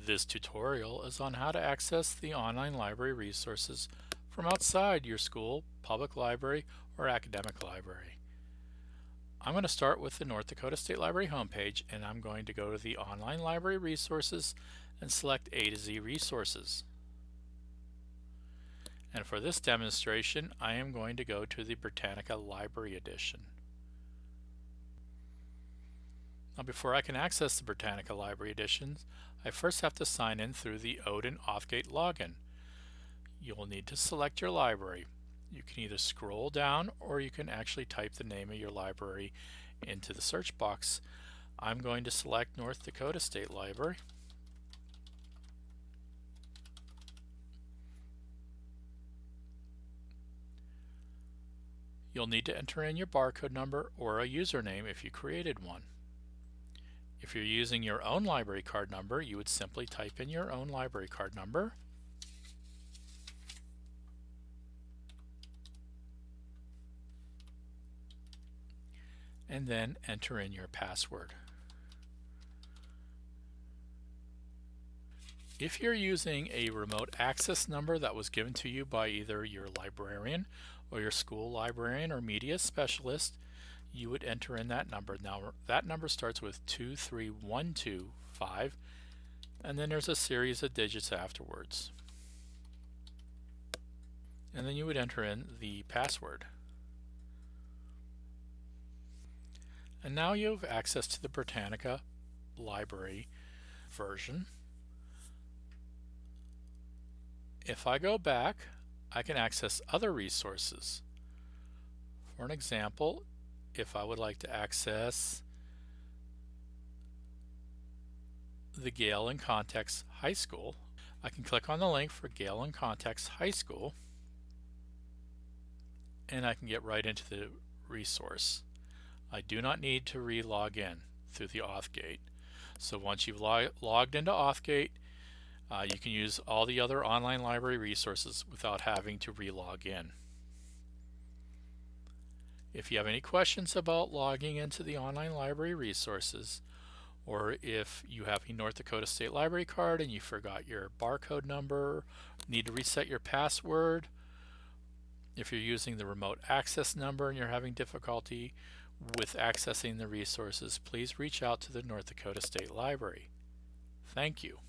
This tutorial is on how to access the online library resources from outside your school, public library, or academic library. I'm going to start with the North Dakota State Library homepage, and I'm going to go to the online library resources and select A to Z resources. And for this demonstration, I am going to go to the Britannica Library Edition. Now, before I can access the Britannica Library Editions, I first have to sign in through the ODIN AuthGate Login. You will need to select your library. You can either scroll down or you can actually type the name of your library into the search box. I'm going to select North Dakota State Library. You'll need to enter in your barcode number or a username if you created one. If you're using your own library card number, you would simply type in your own library card number. And then enter in your password. If you're using a remote access number that was given to you by either your librarian or your school librarian or media specialist, you would enter in that number. Now that number starts with 23125, and then there's a series of digits afterwards. And then you would enter in the password. And now you have access to the Britannica Library version. If I go back, I can access other resources. For an example, if I would like to access the Gale and Context High School, I can click on the link for Gale and Context High School, and I can get right into the resource. I do not need to re-log in through the AuthGate. So once you've logged into AuthGate, you can use all the other online library resources without having to re-log in. If you have any questions about logging into the online library resources, or if you have a North Dakota State Library card and you forgot your barcode number, need to reset your password, if you're using the remote access number and you're having difficulty with accessing the resources, please reach out to the North Dakota State Library. Thank you.